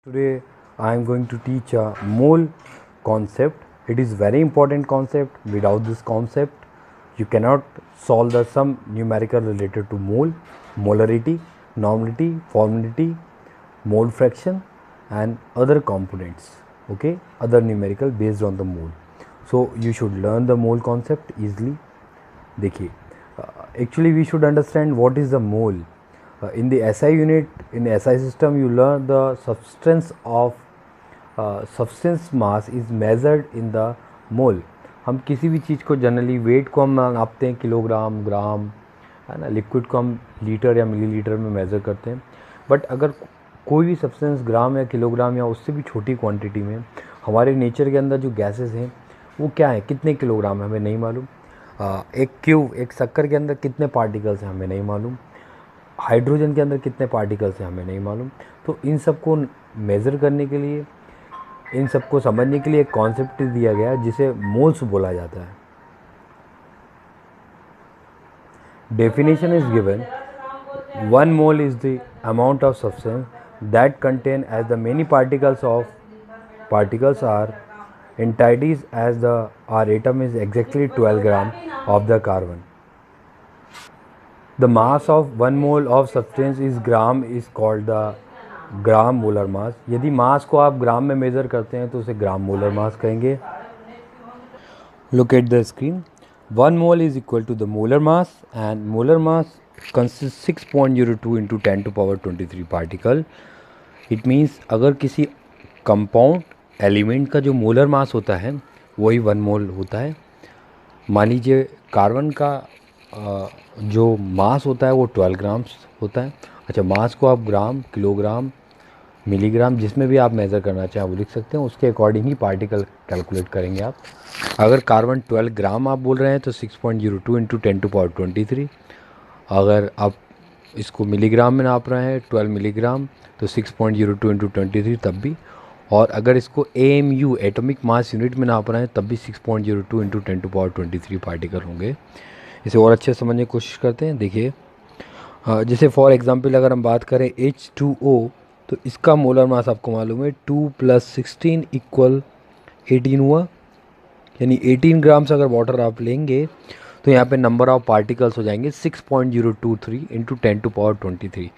Today I am going to teach a mole concept. It is very important concept. Without this concept, you cannot solve the sum numerical related to mole, molarity, normality, formality, mole fraction, and other components. Okay, other numerical based on the mole. So you should learn the mole concept easily. देखिए, actually we should understand what is the mole. In the SI unit, in the SI system, you learn the substance mass is measured in the mole. हम किसी भी चीज़ को generally wait को हम नापते हैं kilogram, ग्राम, है ना. लिक्विड को हम लीटर या मिलीलीटर में मेज़र करते हैं. बट अगर कोई भी सब्सटेंस ग्राम या किलोग्राम या उससे भी छोटी क्वांटिटी में, हमारे नेचर के अंदर जो गैसेस हैं वो क्या है, कितने किलोग्राम है हमें नहीं मालूम. एक शक्कर के अंदर कितने पार्टिकल्स हैं हमें नहीं मालूम. हाइड्रोजन के अंदर कितने पार्टिकल्स हैं हमें नहीं मालूम. तो इन सब को मेज़र करने के लिए, इन सब को समझने के लिए एक कॉन्सेप्ट दिया गया जिसे मोल्स बोला जाता है. Definition is given, 1 mole is the amount of substance that contain as the many particles are entities as the our atom is exactly 12 gram of the carbon. The mass of 1 mole of substance is gram is called the gram molar मास. यदि मास को आप ग्राम में measure करते हैं तो उसे ग्राम molar mass कहेंगे. Look at the screen. 1 mole is equal to the molar mass and molar mass consist 6.02 into 10 to power 23 particle. It means अगर किसी कंपाउंड एलिमेंट का जो मोलर मास होता है वही 1 मोल होता है. मान लीजिए कार्बन का जो मास होता है वो 12 ग्राम्स होता है. अच्छा, मास को आप ग्राम, किलोग्राम, मिलीग्राम जिसमें भी आप मेज़र करना चाहें वो लिख सकते हैं. उसके अकॉर्डिंग ही पार्टिकल कैलकुलेट करेंगे आप. अगर कार्बन 12 ग्राम आप बोल रहे हैं तो 6.02 इंटू 10 टू पावर 23. अगर आप इसको मिलीग्राम में नाप रहे हैं 12 मिलीग्राम तो 6.02 इंटू 23 तब भी. और अगर इसको AMU एटॉमिक मास यूनिट में नाप रहे हैं तब भी 6.02 इंटू 10 टू पावर 23 पार्टिकल होंगे. इसे और अच्छे समझने की कोशिश करते हैं. देखिए, जैसे फॉर एग्जांपल अगर हम बात करें H2O तो इसका मोलर मास आपको मालूम है 2 + 16 = 18 हुआ. यानी 18 ग्राम्स अगर वाटर आप लेंगे तो यहाँ पे नंबर ऑफ पार्टिकल्स हो जाएंगे 6.023 into 10 to power 23.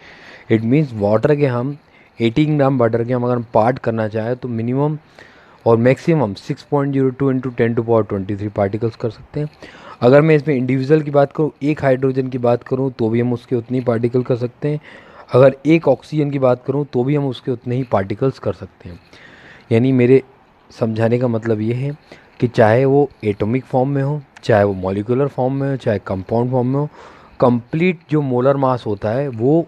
It means water के हम 18 ग्राम वाटर के हम अगर हम पार्ट करना चाहें तो मिनिमम और maximum 6.02 into 10 to power 23 particles कर सकते हैं. अगर मैं इसमें इंडिविजुअल की बात करूँ, एक हाइड्रोजन की बात करूँ तो भी हम उसके उतनी पार्टिकल कर सकते हैं. अगर एक ऑक्सीजन की बात करूँ तो भी हम उसके उतने ही पार्टिकल्स कर सकते हैं. यानी मेरे समझाने का मतलब ये है कि चाहे वो एटॉमिक फॉर्म में हो, चाहे वो मॉलिक्यूलर फॉर्म में हो, चाहे कंपाउंड फॉर्म में हो, कंप्लीट जो मोलर मास होता है वो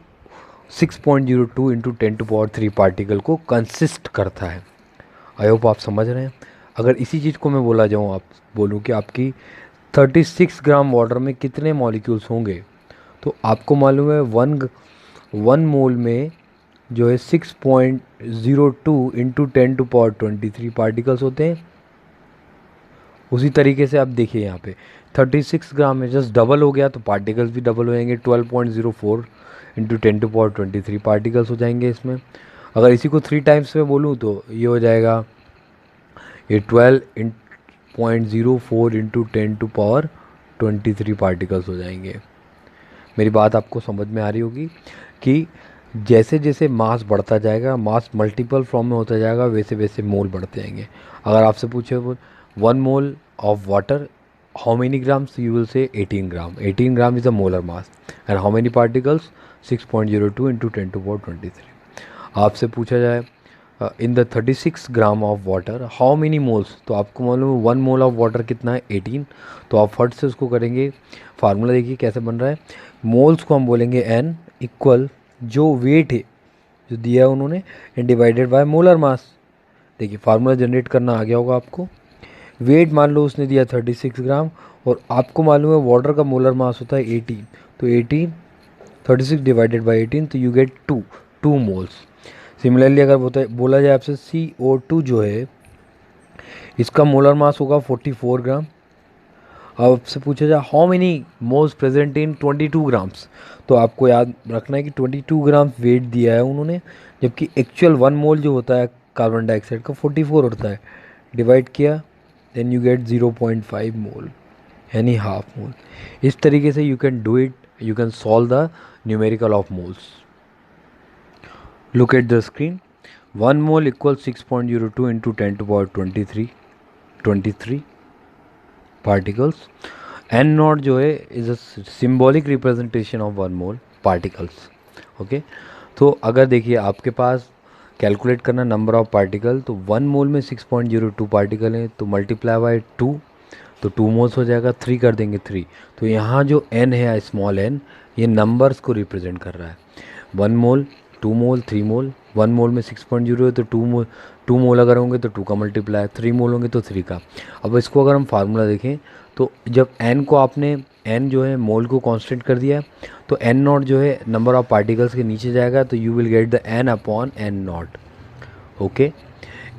6.02 इंटू 10 टू पावर 3 पार्टिकल को कंसिस्ट करता है. आई होप आप समझ रहे हैं. अगर इसी चीज़ को मैं बोला जाऊँ, आप बोलूँ कि आपकी 36 ग्राम वाटर में कितने मॉलिक्यूल्स होंगे तो आपको मालूम है 1 मोल में जो है 6.02 इंटू 10 टू पावर 23 पार्टिकल्स होते हैं. उसी तरीके से आप देखिए यहाँ पे 36 ग्राम में जस्ट डबल हो गया तो पार्टिकल्स भी डबल हो जाएंगे. 12.04 इंटू 10 टू पावर 23 पार्टिकल्स हो जाएंगे इसमें. अगर इसी को 3 टाइम्स में बोलूँ तो ये हो जाएगा, ये 12.04 इंटू 10 टू पावर 23 पार्टिकल्स हो जाएंगे. मेरी बात आपको समझ में आ रही होगी कि जैसे जैसे मास बढ़ता जाएगा, मास मल्टीपल फॉर्म में होता जाएगा, वैसे वैसे मोल बढ़ते जाएंगे. अगर आपसे पूछे 1 mole of water how many grams, you will say 18 gram. 18 gram is a molar mass and how many particles 6.02 into 10 to power 23. आपसे पूछा जाए in the 36 gram of water how many moles, तो आपको मालूम है 1 मोल ऑफ वाटर कितना है 18. तो आप फट से उसको करेंगे. फार्मूला देखिए कैसे बन रहा है. मोल्स को हम बोलेंगे n इक्वल जो वेट है जो दिया है उन्होंने and divided by molar mass. देखिए फार्मूला जनरेट करना आ गया होगा आपको. वेट मान लो उसने दिया 36 ग्राम और आपको मालूम है वाटर का मोलर मास होता है 18. तो 18 36 डिवाइडेड बाई 18 तो यू गेट 2 मोल्स. सिमिलरली अगर बोला जाए आपसे CO2 जो है इसका मोलर मास होगा 44 ग्राम. अब आपसे पूछा जाए how many moles present in 22 grams, तो आपको याद रखना है कि 22 ग्राम्स वेट दिया है उन्होंने, जबकि एक्चुअल 1 मोल जो होता है कार्बन डाइऑक्साइड का 44 होता है। डिवाइड किया देन यू गेट 0.5 मोल, यानी हाफ मोल। इस तरीके से you can do it, you can solve the numerical of moles. Look at the screen. 1 mole equal 6.02 into 10 to power 23 particles. N naught जो है is a symbolic representation of 1 mole particles. Okay, तो अगर देखिए आपके पास calculate करना number of particle, तो 1 मोल में 6.02 पार्टिकल हैं, तो मल्टीप्लाई बाय 2, तो 2 मोल्स हो जाएगा, 3 कर देंगे 3। तो यहाँ जो n है स्मॉल n, ये नंबर्स को रिप्रेजेंट कर रहा है। 1 मोल, 2 मोल, 3 मोल। 1 मोल में 6.0 है तो 2 मोल अगर होंगे तो 2 का मल्टीप्लाई, 3 मोल होंगे तो 3 का। अब इसको अगर हम फार्मूला देखें तो जब n को आपने n जो है मोल को कांस्टेंट कर दिया है, तो n नॉट जो है नंबर ऑफ पार्टिकल्स के नीचे जाएगा, तो you will get the n upon n not. Okay,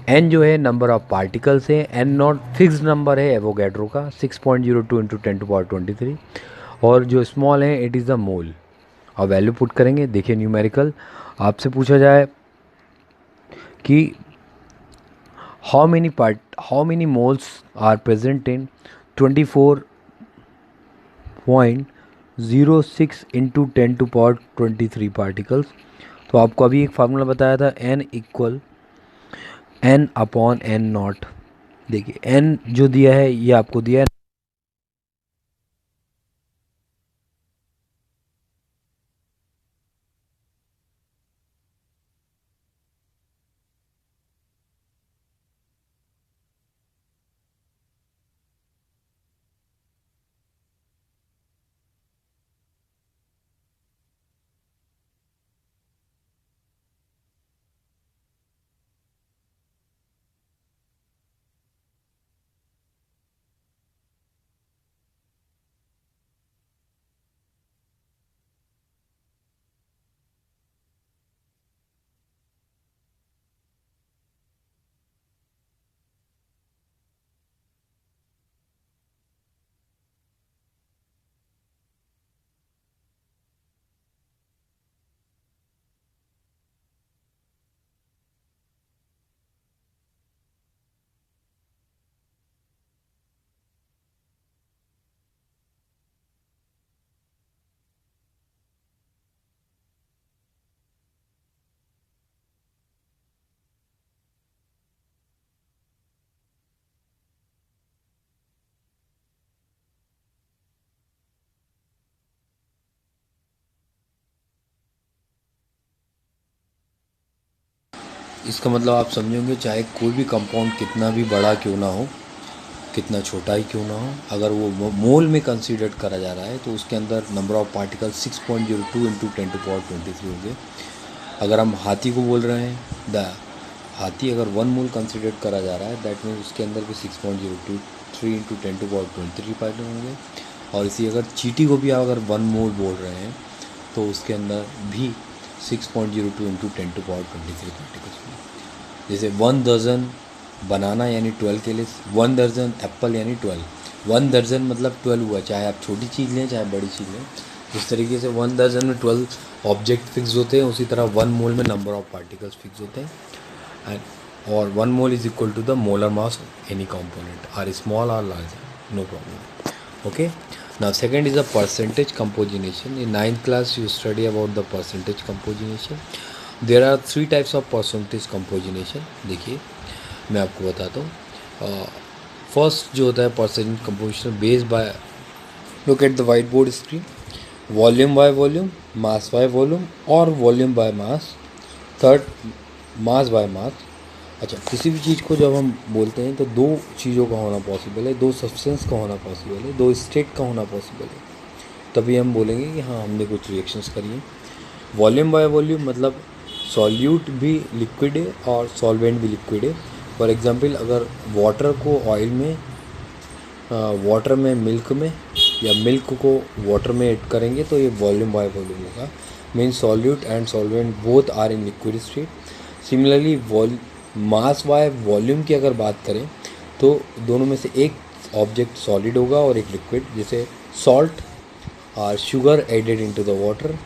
n जो है नंबर ऑफ पार्टिकल्स है, n नॉट फिक्स नंबर है एवोगैड्रो का 6.02 इंटू 10 टू पावर 23, और जो स्मॉल है इट इज़ द मोल। और वैल्यू पुट करेंगे। देखिए न्यूमेरिकल, आपसे पूछा जाए कि how many moles are present in 24.06 into 10 to power 23 particles, तो आपको अभी एक फार्मूला बताया था n equal n upon n naught. देखिए n जो दिया है ये आपको दिया है, इसका मतलब आप समझेंगे चाहे कोई भी कंपाउंड कितना भी बड़ा क्यों ना हो, कितना छोटा ही क्यों ना हो, अगर वो मोल में कंसीडर करा जा रहा है तो उसके अंदर number of particle 6.02 into 10 to power 23 होंगे। अगर हम हाथी को बोल रहे हैं, द हाथी अगर 1 मोल कंसीडर करा जा रहा है, दैट मीन्स उसके अंदर भी 6.023 इंटू 10 टू पावर 23 पार्टिकल होंगे। और इसी अगर चींटी को भी आप अगर 1 मोल बोल रहे हैं तो उसके अंदर भी 6.02 इंटू 10 टू पावर 23 पार्टिकल्स होंगे। जैसे 1 दर्जन बनाना यानी 12 के लिए, 1 दर्जन एप्पल यानी 12, 1 दर्जन मतलब 12 हुआ, चाहे आप छोटी चीज़ लें चाहे बड़ी चीज़ लें। इस तरीके से 1 दर्जन में 12 ऑब्जेक्ट फिक्स होते हैं, उसी तरह 1 मोल में नंबर ऑफ पार्टिकल्स फिक्स होते हैं। एंड और 1 mole is equal to the molar mass of any component, are small are large, no problem. Okay, now second is a percentage composition. In 9th class you study about the percentage composition. There are 3 types of percentage composition. देखिए मैं आपको बताता हूँ। First जो होता है percentage composition based by, look at the white board screen, volume by volume, mass by volume और volume by mass. Third mass by mass. अच्छा, किसी भी चीज़ को जब हम बोलते हैं तो 2 चीज़ों का होना पॉसिबल है, 2 सब्सटेंस का होना पॉसिबल है, 2 स्टेट का होना पॉसिबल है, तभी हम बोलेंगे कि हाँ हमने कुछ रिएक्शंस करी हैं। वॉल्यूम बाय वॉल्यूम मतलब सॉल्यूट भी लिक्विड है और सॉल्वेंट भी लिक्विड है। फॉर एग्जांपल अगर वाटर को ऑयल में, वाटर में मिल्क में, या मिल्क को वाटर में ऐड करेंगे तो ये वॉल्यूम बाय वॉल्यूम होगा। Means solute and solvent both are in liquid state. Similarly mass by volume की अगर बात करें तो दोनों में से एक ऑब्जेक्ट सॉलिड होगा और एक लिक्विड, जैसे सॉल्ट और sugar added into the water,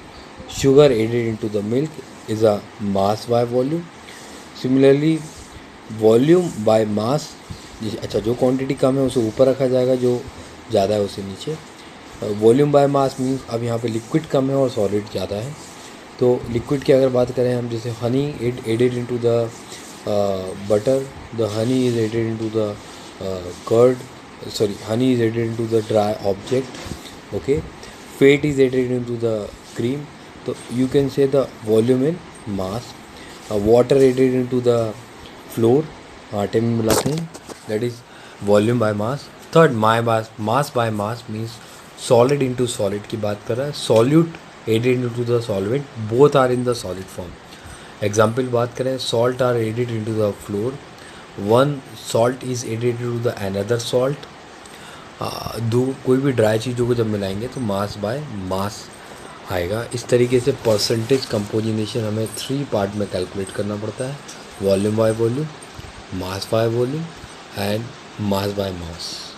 sugar added into the milk is a mass by volume. Similarly volume by mass, अच्छा जो क्वांटिटी कम है उसे ऊपर रखा जाएगा, जो ज़्यादा है उसे नीचे। वॉल्यूम बाय मास मीन्स अब यहाँ पे लिक्विड कम है और सॉलिड ज़्यादा है। तो लिक्विड की अगर बात करें हम, जैसे honey added into the butter, the honey is added into the curd, sorry, honey is added into the dry object, okay, fat is added into the cream, so you can say the volume in mass, water added into the flour, आटे में मिलाते हैं, that is volume by mass। Third mass by mass means solid into solid की बात कर रहा है, solute added into the solvent, both are in the solid form। Example बात करें, salt are added into the flour, one salt is added to the another salt. दो कोई भी ड्राई चीज़ों को जब मिलाएंगे तो मास बाय मास आएगा। इस तरीके से परसेंटेज कंपोजिशन हमें 3 पार्ट में कैलकुलेट करना पड़ता है, volume by volume, mass by volume and mass by mass.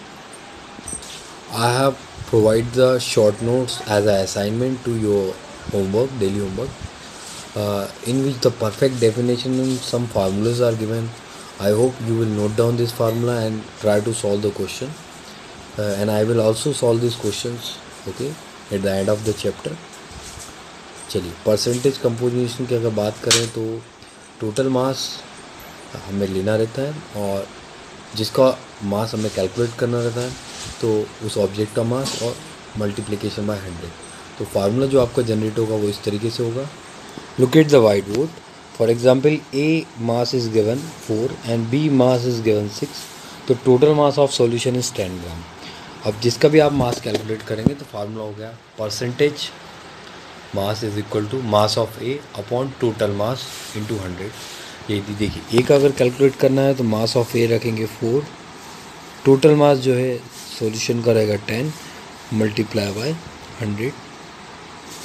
I have provide the short notes as a assignment to your homework, daily homework, in which the perfect definition and some formulas are given। I hope you will note down this formula and try to solve the question, and I will also solve these questions, okay, at the end of the chapter। चलिए, percentage composition की अगर बात करें तो total mass हमें लेना रहता है और जिसका मास हमें कैलकुलेट करना रहता है, तो उस ऑब्जेक्ट का मास और मल्टीप्लिकेशन बाय 100। तो फार्मूला जो आपका जनरेट होगा वो इस तरीके से होगा। Look at the whiteboard. For example, A mass is given 4 and B mass is given 6. तो total mass of solution is 10 ग्राम। अब जिसका भी आप मास कैलकुलेट करेंगे तो फार्मूला हो गया percentage mass is equal to mass of A upon total mass into 100। ये देखिए, ए का अगर कैलकुलेट करना है तो मास ऑफ ए रखेंगे 4, टोटल मास जो है सॉल्यूशन का रहेगा 10 मल्टीप्लाई बाय 100,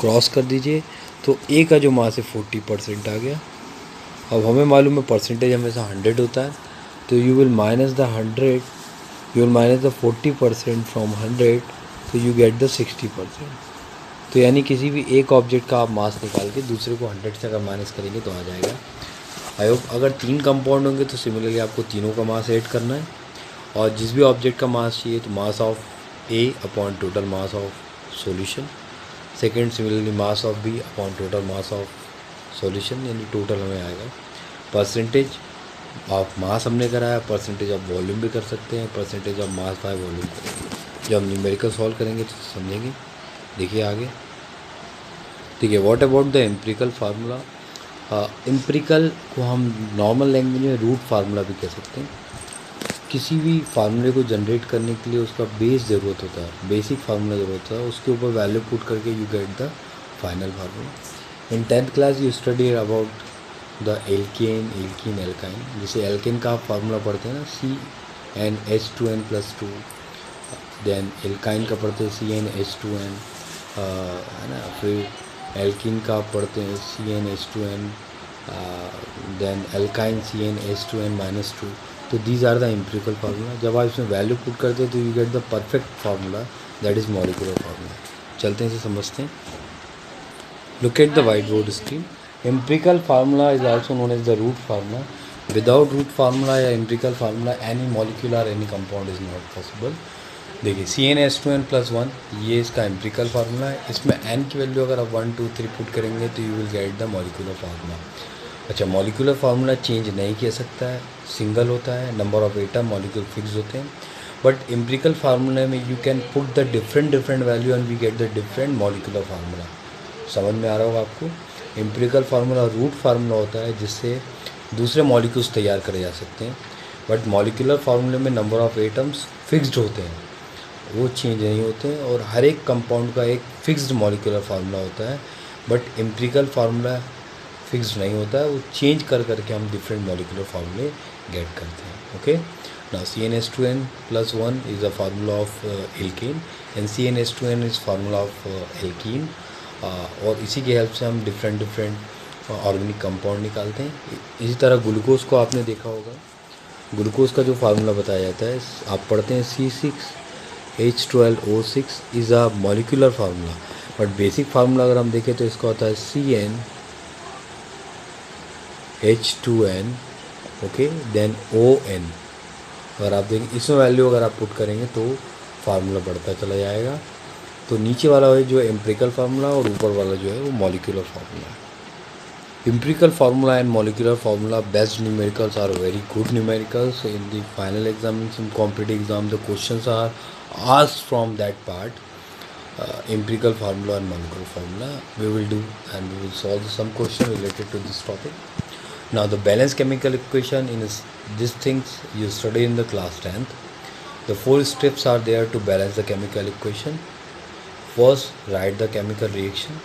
क्रॉस कर दीजिए तो ए का जो मास है 40% आ गया। अब हमें मालूम है परसेंटेज हमेशा 100 होता है, तो you will minus the 100, you will minus the 40% from 100, तो यू गेट द 60%। तो यानी किसी भी एक ऑब्जेक्ट का आप मास निकाल के दूसरे को 100 से अगर माइनस करेंगे तो आ जाएगा। आई होप अगर 3 कंपाउंड होंगे तो सिमिलरली आपको तीनों का मास ऐड करना है, और जिस भी ऑब्जेक्ट का मास चाहिए तो mass of A upon total mass of solution, second similarly mass of B upon total mass of solution, यानी टोटल हमें आएगा। परसेंटेज ऑफ मास हमने कराया, परसेंटेज ऑफ वॉल्यूम भी कर सकते हैं, percentage of mass by volume करेंगे। जब हम न्यूमेरिकल सॉल्व करेंगे तो समझेंगे। देखिए आगे, ठीक है। What about the empirical formula? Empirical को हम नॉर्मल लैंग्वेज में रूट फार्मूला भी कह सकते हैं। किसी भी फार्मूले को जनरेट करने के लिए उसका बेस ज़रूरत होता है, बेसिक फार्मूला ज़रूरत होता है, उसके ऊपर वैल्यू पुट करके you get the final formula. In 10th class you study about the alkene, alkyne. जैसे एल्केन का आप फार्मूला पढ़ते हैं ना, CnH2n+2, देन एल्काइन का पढ़ते हैं CnH2n, है ना। फिर एल्किन का पढ़ते हैं CnH2n, देन एल्काइन CnH2n-2। तो these are the empirical formula. जब आप इसमें वैल्यू पुट करते हैं तो you get the perfect formula, that is molecular formula. चलते हैं इसे समझते हैं। Look at the white board screen. Empirical formula is also known as the root formula. Without root formula या empirical formula any molecular any compound is not possible. देखिए CnH2n+1 ये इसका empirical formula है। इसमें n की value अगर आप 1 2 3 put करेंगे तो you will get the molecular formula. अच्छा, मॉलिक्यूलर फार्मूला चेंज नहीं किया सकता है, सिंगल होता है, number of atom molecule fix होते हैं। बट एम्पिरिकल फार्मूला में you can put the different value and we get the different molecular formula. समझ में आ रहा होगा आपको। एम्पिरिकल फार्मूला रूट फार्मूला होता है जिससे दूसरे मॉलिक्यूल्स तैयार करे जा सकते हैं, बट मॉलिक्यूलर फार्मूले में नंबर ऑफ एटम्स फिक्स्ड होते हैं, वो चेंज नहीं होते हैं, और हर एक कंपाउंड का एक फिक्स्ड मॉलिक्यूलर फार्मूला होता है। बट एम्पिरिकल फार्मूला फिक्स्ड नहीं होता है, वो चेंज कर करके हम डिफरेंट मॉलिक्यूलर फार्मूले गेट करते हैं। Okay, now CnH2n+1 is the formula of alkene and CnH2n is formula of alkene, और इसी की हेल्प से हम डिफरेंट ऑर्गेनिक कंपाउंड निकालते हैं। इसी तरह ग्लूकोज को आपने देखा होगा, ग्लूकोज का जो फार्मूला बताया जाता है, आप पढ़ते हैं C6H12O6 is a molecular formula, but basic formula अगर हम देखें तो इसका होता है CnH2n, ओके, देन ON। अगर आप देखें इसमें वैल्यू अगर आप पुट करेंगे तो फार्मूला बढ़ता चला जाएगा। तो नीचे वाला है जो एम्पिरिकल फार्मूला और ऊपर वाला जो है वो मॉलिक्यूलर फार्मूला है। Empirical formula and molecular formula based numericals are very good numericals. In the final exams, in competitive exam, the questions are asked from that part. Empirical formula and molecular formula we will do, and we will solve some question related to this topic. Now the balanced chemical equation, in these things you study in the class 10th. The 4 steps are there to balance the chemical equation. First, write the chemical reaction.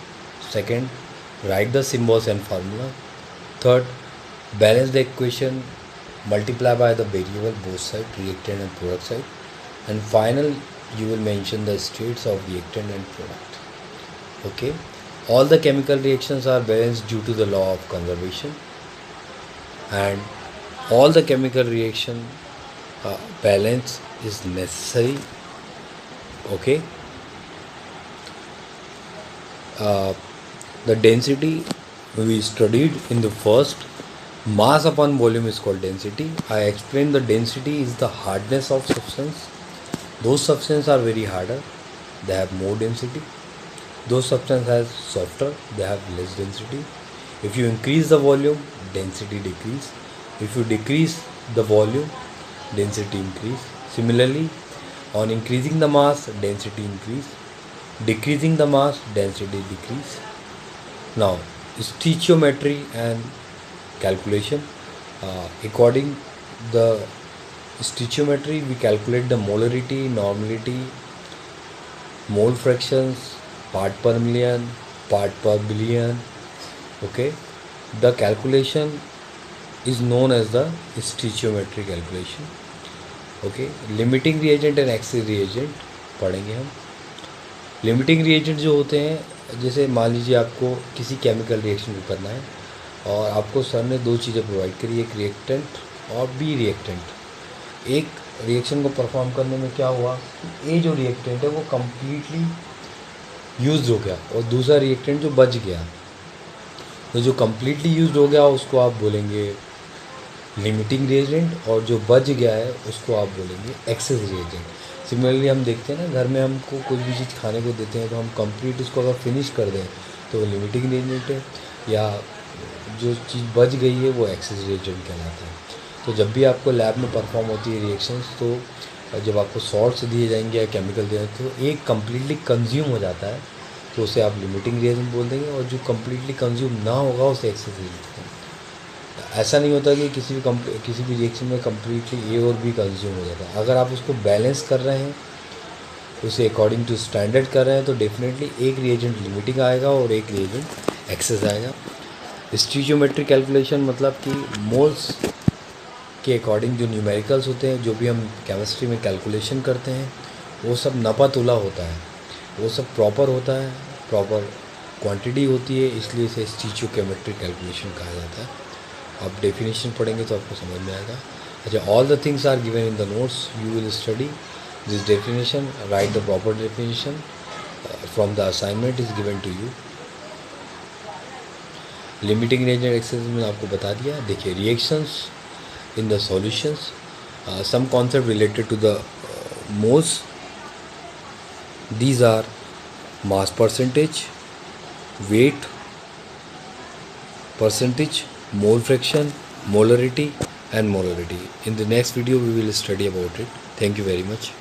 Second, write the symbols and formula. Third, balance the equation, multiply by the variable both side, reactant and product side. And final, you will mention the states of reactant and product. Okay, all the chemical reactions are balanced due to the law of conservation, and all the chemical reaction balance is necessary. Okay, the density we studied in the first, mass upon volume is called density. I explained the density is the hardness of substance. Those substances are very harder, they have more density. Those substances are softer, they have less density. If you increase the volume, density decrease. If you decrease the volume, density increase. Similarly, on increasing the mass, density increase. Decreasing the mass, density decrease. Now, stoichiometry and calculation. According the stoichiometry, we calculate the molarity, normality, mole fractions, part per million, part per billion. Okay, the calculation is known as the stoichiometry calculation. Okay, limiting reagent and excess reagent पढ़ेंगे हम। Limiting reagent जो होते हैं, जैसे मान लीजिए आपको किसी केमिकल रिएक्शन को करना है और आपको सर ने 2 चीज़ें प्रोवाइड करी, एक रिएक्टेंट और बी रिएक्टेंट। एक रिएक्शन को परफॉर्म करने में क्या हुआ, ए जो रिएक्टेंट है वो कम्प्लीटली यूज़ हो गया और दूसरा रिएक्टेंट जो बच गया, तो जो कम्प्लीटली यूज़ हो गया उसको आप बोलेंगे लिमिटिंग रिएजेंट, और जो बच गया है उसको आप बोलेंगे एक्सेस रिएजेंट। सिमिलरली हम देखते हैं ना, घर में हमको कुछ भी चीज़ खाने को देते हैं तो हम कंप्लीट उसको अगर फिनिश कर दें तो वो लिमिटिंग रिएजेंट है, या जो चीज़ बच गई है वो एक्सेस रिएजेंट कहलाता है। तो जब भी आपको लैब में परफॉर्म होती है रिएक्शंस, तो जब आपको सॉल्ट्स दिए जाएंगे या केमिकल दिए जाएंगे तो एक कम्प्लीटली कंज्यूम हो जाता है तो उसे आप लिमिटिंग रिएजेंट बोल देंगे, और जो कम्प्लीटली कंज्यूम ना होगा उसे एक्सेस रिएजेंट। ऐसा नहीं होता कि किसी भी रिएक्शन में कम्प्लीटली ए और बी कंज्यूम हो जाता है। अगर आप उसको बैलेंस कर रहे हैं, उसे अकॉर्डिंग टू स्टैंडर्ड कर रहे हैं, तो डेफिनेटली एक रिएजेंट लिमिटिंग आएगा और एक रिएजेंट एक्सेस आएगा। स्टोइचियोमेट्रिक कैलकुलेशन मतलब कि मोल्स के अकॉर्डिंग जो न्यूमेरिकल्स होते हैं, जो भी हम केमिस्ट्री में कैलकुलेशन करते हैं, वो सब नपा तुला होता है, वो सब प्रॉपर होता है, प्रॉपर क्वांटिटी होती है, इसलिए इसे स्टोइचियोमेट्रिक कैलकुलेशन कहा जाता है। आप डेफिनेशन पढ़ेंगे तो आपको समझ में आएगा। अच्छा, all the things are given in the notes, you will study this definition, write the proper definition from the assignment is given to you. Limiting reagent excess में आपको बता दिया। देखिए, reactions in the solutions, some concept related to the moles, these are mass percentage, weight percentage, mole fraction, molarity and molarity. In the next video we will study about it. Thank you very much.